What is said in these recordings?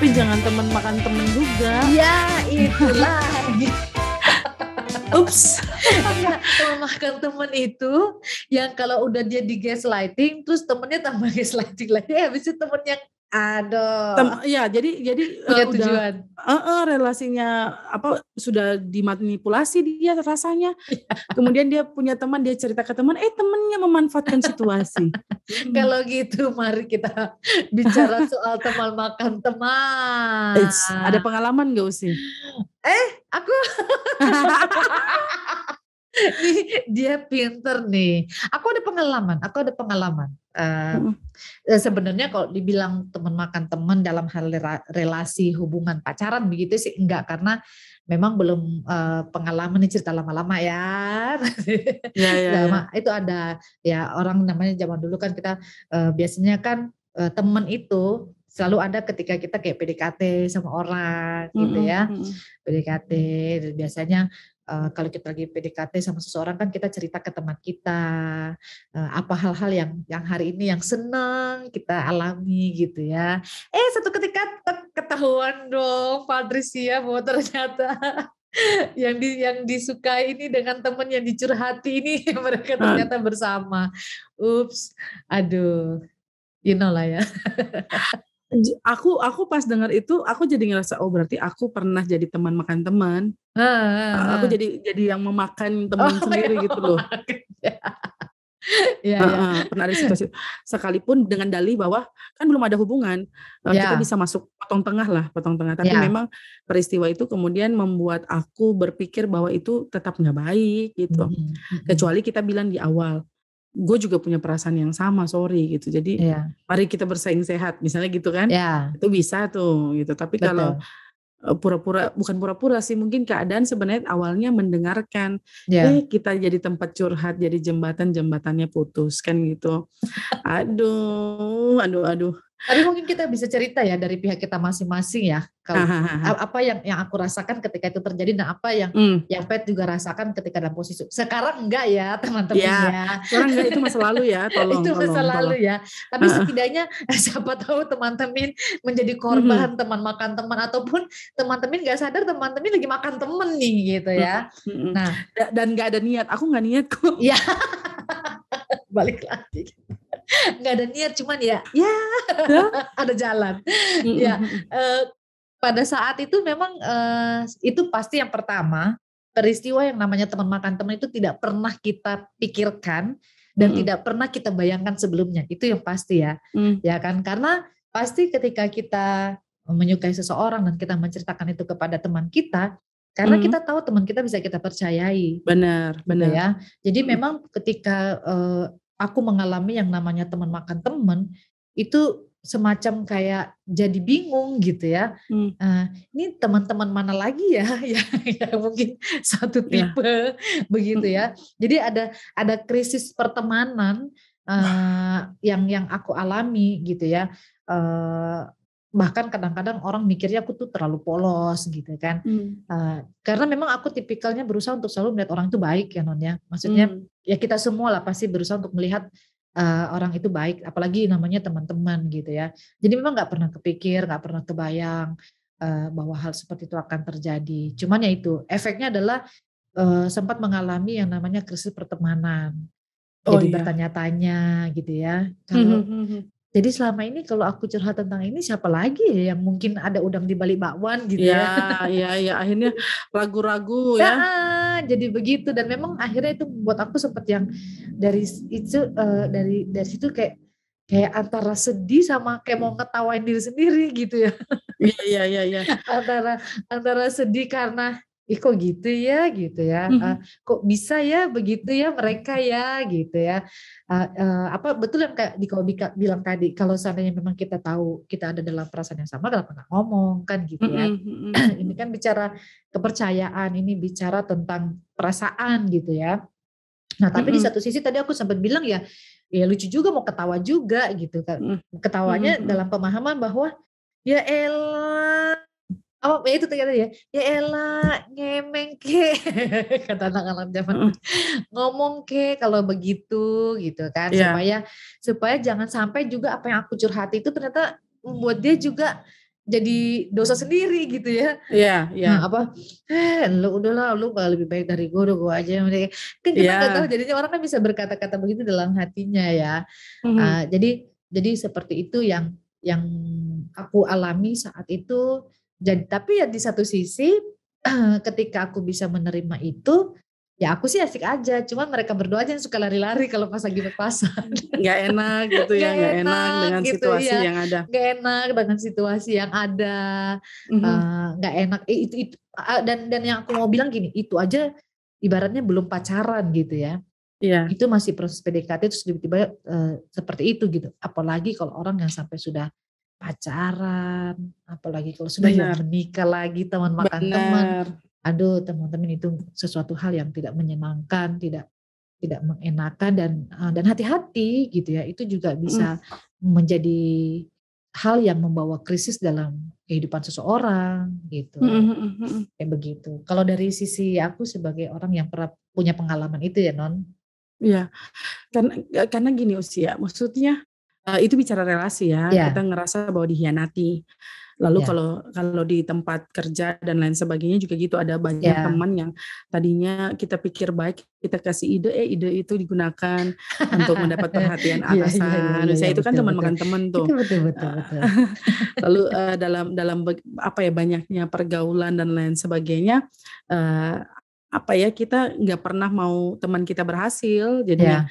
Tapi jangan teman makan teman juga. Ya itulah. Ups. Teman makan teman itu yang kalau udah dia di gaslighting, terus temennya tambah gaslighting lagi, habis itu temennya aduh. Ya, jadi Punya udah tujuan. relasinya sudah dimanipulasi dia rasanya. Kemudian dia punya teman, dia cerita ke teman, temannya memanfaatkan situasi. Kalau gitu mari kita bicara soal teman makan teman. Ada pengalaman gak Usi? Aku nih dia pinter nih. Aku ada pengalaman. Sebenarnya kalau dibilang teman makan teman dalam hal relasi hubungan pacaran begitu sih enggak, karena memang belum pengalaman nih, cerita lama-lama ya. Ya. Itu ada ya, orang namanya zaman dulu kan kita biasanya kan teman itu selalu ada ketika kita kayak PDKT sama orang gitu ya. PDKT biasanya kalau kita lagi PDKT sama seseorang kan kita cerita ke teman kita apa hal-hal yang hari ini yang senang kita alami gitu ya. Satu ketika ketahuan dong Patricia bahwa ternyata yang disukai ini dengan teman yang dicurhati ini mereka ternyata bersama. Ups, aduh, you know lah ya. Aku pas dengar itu aku jadi ngerasa berarti aku pernah jadi teman makan teman. Aku jadi yang memakan teman sendiri gitu loh. Pernah ada situasi sekalipun dengan dalih bahwa kan belum ada hubungan, kita bisa masuk potong tengah. Tapi memang peristiwa itu kemudian membuat aku berpikir bahwa itu tetap nggak baik gitu. Kecuali kita bilang di awal, gue juga punya perasaan yang sama, sorry gitu. Jadi mari kita bersaing sehat, misalnya gitu kan. Itu bisa tuh gitu. Tapi kalau bukan pura-pura sih, mungkin keadaan sebenarnya awalnya mendengarkan. Kita jadi tempat curhat, jadi jembatannya putus kan gitu. Aduh. Tapi mungkin kita bisa cerita ya dari pihak kita masing-masing ya. Kalau apa yang aku rasakan ketika itu terjadi dan apa yang Pet juga rasakan ketika dalam posisi. Sekarang enggak ya teman-teman ya. Sekarang enggak, itu masa lalu ya. Tolong. Itu masa lalu ya. Tapi setidaknya siapa tahu teman-teman menjadi korban teman makan teman, ataupun teman-teman enggak sadar teman-teman lagi makan teman nih gitu ya. Nah, dan enggak ada niat. Aku enggak niat kok. Iya. Balik lagi. Nggak ada niat, cuman ya ada jalan. Pada saat itu memang itu pasti yang pertama, peristiwa yang namanya teman makan teman itu tidak pernah kita pikirkan dan tidak pernah kita bayangkan sebelumnya. Itu yang pasti ya. Ya kan, karena pasti ketika kita menyukai seseorang dan kita menceritakan itu kepada teman kita, karena kita tahu teman kita bisa kita percayai. Benar. Ya. Jadi memang ketika aku mengalami yang namanya teman makan teman, itu semacam kayak jadi bingung gitu ya. Ini teman-teman mana lagi ya yang mungkin satu tipe begitu ya. Jadi ada krisis pertemanan yang aku alami gitu ya. Bahkan kadang-kadang orang mikirnya aku tuh terlalu polos gitu kan. Karena memang aku tipikalnya berusaha untuk selalu melihat orang itu baik ya Non ya. Maksudnya ya kita semua lah pasti berusaha untuk melihat orang itu baik, apalagi namanya teman-teman gitu ya. Jadi memang nggak pernah kepikir, nggak pernah kebayang bahwa hal seperti itu akan terjadi. Cuman ya itu efeknya adalah sempat mengalami yang namanya krisis pertemanan. Jadi bertanya-tanya gitu ya. Jadi selama ini kalau aku curhat tentang ini, siapa lagi ya yang mungkin ada udang di balik bakwan gitu ya. Iya, akhirnya ragu-ragu ya. Jadi begitu, dan memang akhirnya itu membuat aku seperti yang dari situ kayak antara sedih sama kayak mau ngetawain diri sendiri gitu ya. Iya. Antara sedih karena kok gitu ya. Kok bisa ya begitu ya mereka ya gitu ya. Betul yang kayak Diko bilang tadi, kalau seandainya memang kita tahu kita ada dalam perasaan yang sama, kenapa nggak ngomong kan gitu ya. Ini kan bicara kepercayaan, ini bicara tentang perasaan gitu ya. Nah tapi di satu sisi tadi aku sempat bilang ya lucu juga, mau ketawa juga gitu kan. Ketawanya dalam pemahaman bahwa ya elah, itu ternyata ya elah ngemeng ke kata anak-anak zaman ngomong ke kalau begitu gitu kan, supaya jangan sampai juga apa yang aku curhati itu ternyata membuat dia juga jadi dosa sendiri gitu ya. Iya, iya. Apa, lu udahlah, lu gak lebih baik dari gue, udah gue aja. Kan kita nggak tahu, Iya. jadinya orang kan bisa berkata-kata begitu dalam hatinya ya. Mhm. Jadi seperti itu yang aku alami saat itu. Jadi tapi ya di satu sisi ketika aku bisa menerima itu, ya aku sih asik aja. Cuman mereka berdua aja yang suka lari-lari kalau pas lagi berpasangan. Nggak enak gitu ya, Nggak nggak enak enak dengan gitu situasi ya, yang ada. nggak enak dengan situasi yang ada, Mhm. nggak enak. Itu dan yang aku mau bilang gini, itu aja ibaratnya belum pacaran gitu ya. Iya, Itu masih proses PDKT terus tiba-tiba seperti itu gitu. Apalagi kalau orang yang sampai sudah pacaran, apalagi kalau sudah yang benar, menikah lagi, teman makan teman. benar. Aduh, teman-teman, itu sesuatu hal yang tidak menyenangkan, tidak tidak mengenakan, dan hati-hati gitu ya. Itu juga Mhm. bisa menjadi hal yang membawa krisis dalam kehidupan seseorang Mhm gitu. mhm mhm. Kayak begitu. Kalau dari sisi aku sebagai orang yang pernah punya pengalaman itu ya, Non. Iya, karena gini usia, maksudnya, itu bicara relasi ya, kita Ya, ngerasa bahwa dikhianati. Lalu ya, kalau kalau di tempat kerja dan lain sebagainya juga gitu, ada banyak ya. teman yang tadinya kita pikir baik, kita kasih ide, ide itu digunakan untuk mendapat perhatian Iya, iya, iya, atasan. iya, iya, Misalnya itu kan betul, teman betul. makan teman Itu tuh. betul, betul, Eee, betul. lalu, dalam dalam apa ya, banyaknya pergaulan dan lain sebagainya, eee, apa ya, kita nggak pernah mau teman kita berhasil jadinya. Ya,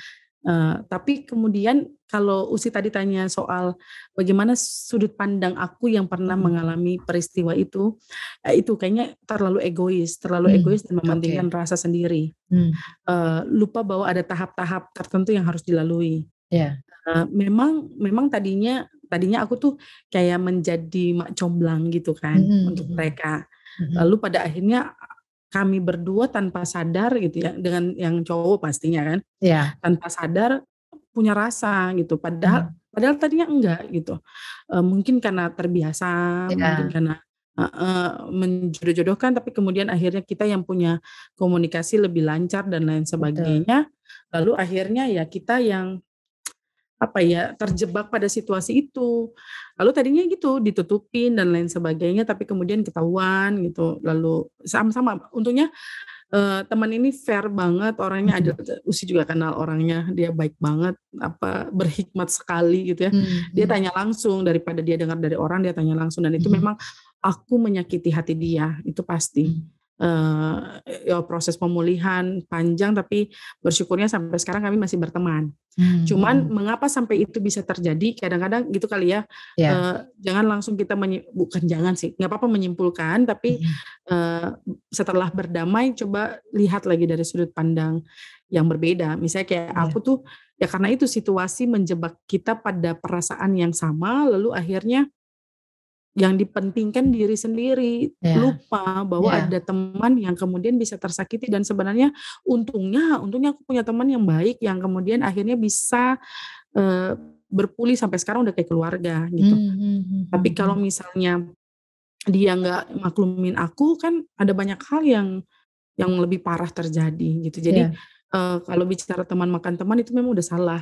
Tapi kemudian kalau Usi tadi tanya soal bagaimana sudut pandang aku yang pernah mhm, mengalami peristiwa itu kayaknya terlalu mmm, egois dan oke, mementingkan rasa sendiri. mmm, Lupa bahwa ada tahap-tahap tertentu yang harus dilalui. ya, Memang tadinya aku tuh kayak menjadi mak comblang gitu kan mhm, untuk mhm, mereka. mhm, Lalu pada akhirnya kami berdua tanpa sadar gitu ya, dengan yang cowok pastinya kan, iya, tanpa sadar punya rasa gitu, padahal mhm, padahal tadinya enggak gitu. Mungkin karena terbiasa, mungkin iya, karena menjodoh-jodohkan, tapi kemudian akhirnya kita yang punya komunikasi lebih lancar dan lain betul, sebagainya, lalu akhirnya ya kita yang apa ya, terjebak pada situasi itu. Lalu tadinya gitu, ditutupin dan lain sebagainya, tapi kemudian ketahuan gitu, lalu sama-sama untungnya, teman ini fair banget orangnya, ada mhm, Usi juga kenal orangnya, dia baik banget, berhikmat sekali gitu ya. mmm, Dia mhm, tanya langsung daripada dia dengar dari orang, dia tanya langsung dan itu mhm, memang aku menyakiti hati dia, itu pasti. mhm, Ya proses pemulihan panjang, tapi bersyukurnya sampai sekarang kami masih berteman. mmm, Cuman mhm, mengapa sampai itu bisa terjadi, kadang-kadang gitu kali ya, iya, jangan langsung kita bukan jangan sih, nggak apa-apa menyimpulkan, tapi, mhm, setelah berdamai coba lihat lagi dari sudut pandang yang berbeda. Misalnya kayak iya, aku tuh, ya karena itu situasi menjebak kita pada perasaan yang sama, lalu akhirnya yang dipentingkan diri sendiri, iya, lupa bahwa iya, ada teman yang kemudian bisa tersakiti dan sebenarnya untungnya aku punya teman yang baik yang kemudian akhirnya bisa, eee, berpulih sampai sekarang udah kayak keluarga gitu. mmm, mhm, Tapi mhm, kalau mhm, misalnya dia nggak maklumin aku kan ada banyak hal yang lebih parah terjadi gitu. Jadi, iya, kalau bicara teman makan teman itu memang udah salah.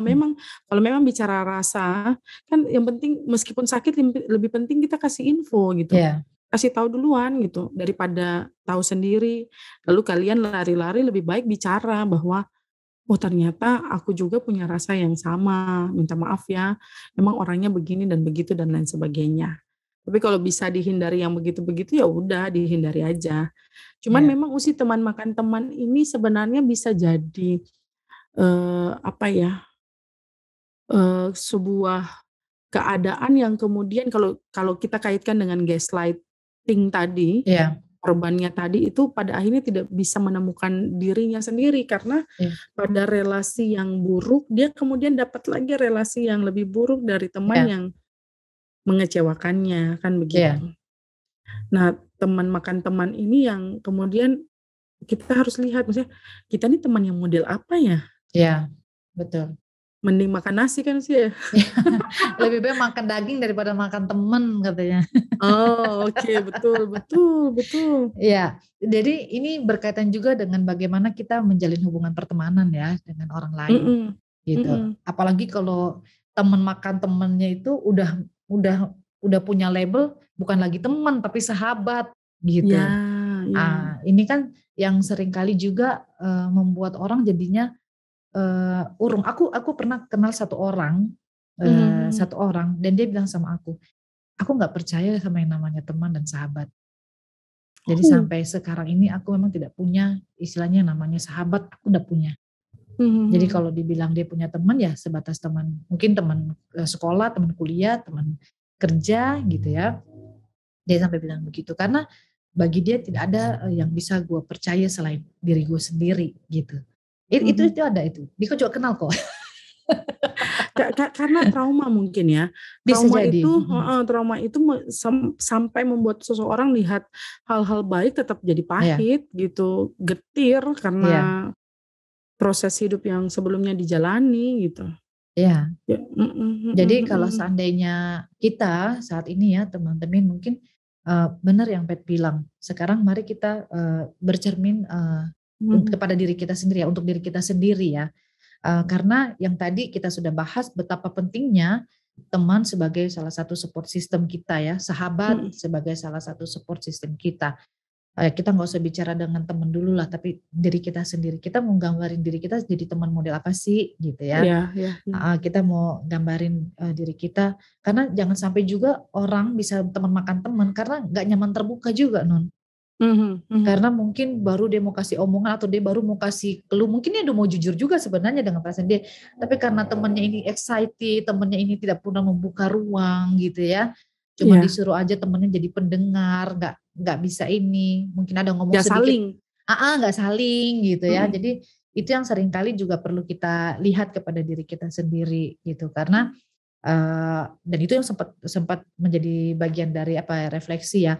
mmm, Kalau memang bicara rasa, kan yang penting meskipun sakit lebih penting kita kasih info gitu. iya, Kasih tahu duluan gitu, daripada tahu sendiri, lalu kalian lari-lari lebih baik bicara bahwa, "Oh ternyata aku juga punya rasa yang sama, minta maaf ya, memang orangnya begini dan begitu," dan lain sebagainya. Tapi kalau bisa dihindari yang begitu-begitu, ya udah dihindari aja. Cuman iya, memang teman makan teman ini sebenarnya bisa jadi, apa ya, sebuah keadaan yang kemudian kalau kalau kita kaitkan dengan gaslighting tadi, iya, korbannya tadi itu pada akhirnya tidak bisa menemukan dirinya sendiri karena iya, pada relasi yang buruk, dia kemudian dapat lagi relasi yang lebih buruk dari teman iya, yang mengecewakannya, kan iya, begitu. Nah, teman makan teman ini yang kemudian kita harus lihat maksudnya, kita nih teman yang model apa ya? iya, betul. Mending makan nasi kan sih ya? Lebih baik makan daging daripada makan temen katanya. Oh, oke, betul betul betul. Iya, jadi ini berkaitan juga dengan bagaimana kita menjalin hubungan pertemanan ya dengan orang lain Mhm gitu. mhm. Apalagi kalau teman makan temennya itu udah udah punya label bukan lagi teman tapi sahabat gitu. Ya, ya. Ini kan yang seringkali juga membuat orang jadinya urung. Aku pernah kenal satu orang, dan dia bilang sama aku nggak percaya sama yang namanya teman dan sahabat. Jadi sampai sekarang ini aku memang tidak punya istilahnya namanya sahabat, aku udah punya. Jadi kalau dibilang dia punya teman ya sebatas teman, mungkin teman sekolah, teman kuliah, teman kerja gitu ya. Dia sampai bilang begitu karena bagi dia tidak ada yang bisa gue percaya selain diri gue sendiri gitu. Itu ada itu. Dia juga kenal kok. Karena trauma mungkin ya. Bisa jadi. Trauma itu sampai membuat seseorang lihat hal-hal baik tetap jadi pahit gitu, getir karena proses hidup yang sebelumnya dijalani gitu. Ya. Jadi kalau seandainya kita saat ini ya teman-teman mungkin benar yang Pet bilang. Sekarang mari kita bercermin kepada diri kita sendiri ya, untuk diri kita sendiri ya. Karena yang tadi kita sudah bahas betapa pentingnya teman sebagai salah satu support system kita ya, sahabat sebagai salah satu support system kita. Kita nggak usah bicara dengan teman dulu lah, tapi diri kita sendiri. Kita mau gambarin diri kita jadi teman model apa sih gitu ya. Kita mau gambarin diri kita, karena jangan sampai juga orang bisa teman makan teman karena nggak nyaman terbuka juga Non. Karena mungkin baru dia mau kasih omongan atau dia baru mau kasih keluh, mungkin dia udah mau jujur juga sebenarnya dengan perasaan dia, tapi karena temannya ini excited, temannya ini tidak pernah membuka ruang gitu ya, cuma disuruh aja temannya jadi pendengar, nggak bisa ini, mungkin ada ngomong gak sedikit, nggak saling gitu ya. Jadi itu yang seringkali juga perlu kita lihat kepada diri kita sendiri gitu, karena dan itu yang sempat menjadi bagian dari refleksi ya.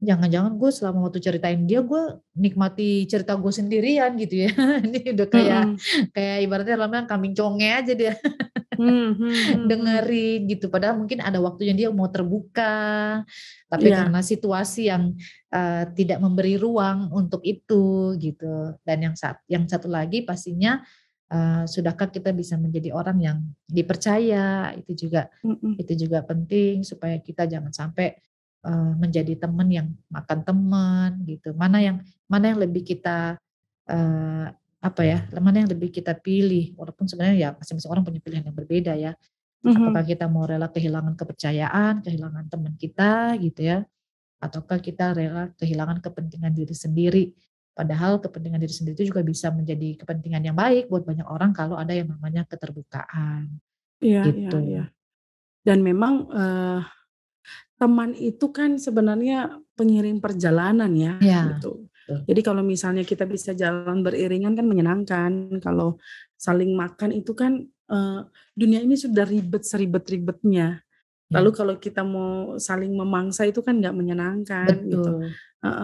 Jangan-jangan gue selama waktu ceritain dia gue nikmati cerita gue sendirian gitu ya. Ini udah kayak ibaratnya dalamnya kambing conge aja dia dengerin gitu. Padahal mungkin ada waktunya dia mau terbuka, tapi karena situasi yang tidak memberi ruang untuk itu gitu. Dan yang satu lagi pastinya sudahkah kita bisa menjadi orang yang dipercaya, itu juga penting supaya kita jangan sampai menjadi teman yang makan teman gitu. Mana yang lebih kita mana yang lebih kita pilih, walaupun sebenarnya ya masing-masing orang punya pilihan yang berbeda ya. Apakah kita mau rela kehilangan kepercayaan, kehilangan teman kita gitu ya, ataukah kita rela kehilangan kepentingan diri sendiri. Padahal kepentingan diri sendiri itu juga bisa menjadi kepentingan yang baik buat banyak orang kalau ada yang namanya keterbukaan. Gitu. Iya. Dan memang teman itu kan sebenarnya pengiring perjalanan ya, gitu. Jadi kalau misalnya kita bisa jalan beriringan kan menyenangkan. Kalau saling makan itu kan dunia ini sudah ribet seribet-ribetnya. Lalu kalau kita mau saling memangsa itu kan nggak menyenangkan. Gitu.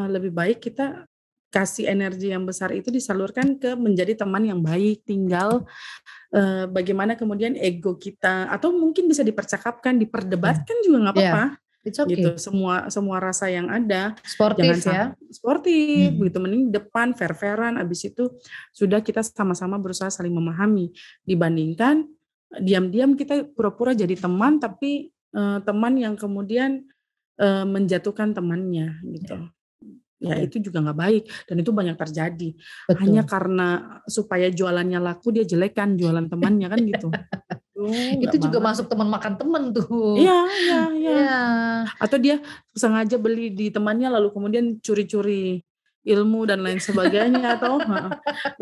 Lebih baik kita kasih energi yang besar itu disalurkan ke menjadi teman yang baik. Tinggal bagaimana kemudian ego kita, atau mungkin bisa dipercakapkan, diperdebatkan juga nggak apa-apa. It's okay. Gitu, semua rasa yang ada, sportif ya, sportif gitu, mending depan fair-fairan, abis itu sudah kita sama-sama berusaha saling memahami, dibandingkan diam-diam kita pura-pura jadi teman tapi teman yang kemudian menjatuhkan temannya gitu. Ya itu juga nggak baik, dan itu banyak terjadi. Betul. Hanya karena supaya jualannya laku dia jelekan jualan temannya kan gitu. Itu juga masuk teman makan teman tuh. Iya. Atau dia sengaja beli di temannya lalu kemudian curi-curi ilmu dan lain sebagainya, atau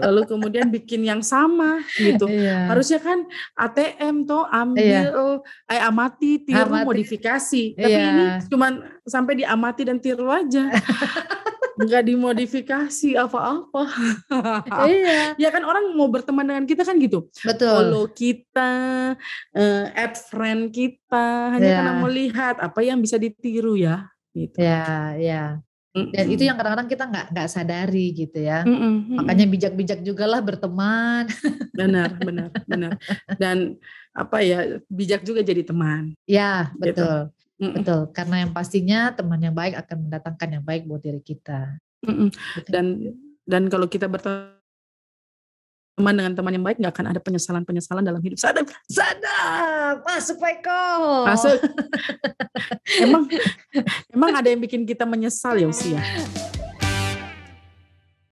lalu kemudian bikin yang sama gitu. Harusnya kan ATM tuh ambil amati, tiru, modifikasi. Tapi ini cuman sampai diamati dan tiru aja. Enggak dimodifikasi apa-apa. Ya kan orang mau berteman dengan kita kan gitu. Betul. Follow kita, add friend kita, hanya karena melihat apa yang bisa ditiru ya. Gitu. Ya. Dan itu yang kadang-kadang kita nggak sadari gitu ya. Makanya bijak-bijak juga lah berteman. Benar. Dan bijak juga jadi teman. Ya, betul. Gitu. Betul, karena yang pastinya teman yang baik akan mendatangkan yang baik buat diri kita. Dan kalau kita berteman teman dengan teman yang baik, nggak akan ada penyesalan dalam hidup. Sadap, masuk Peko. Masuk. Emang ada yang bikin kita menyesal ya usia.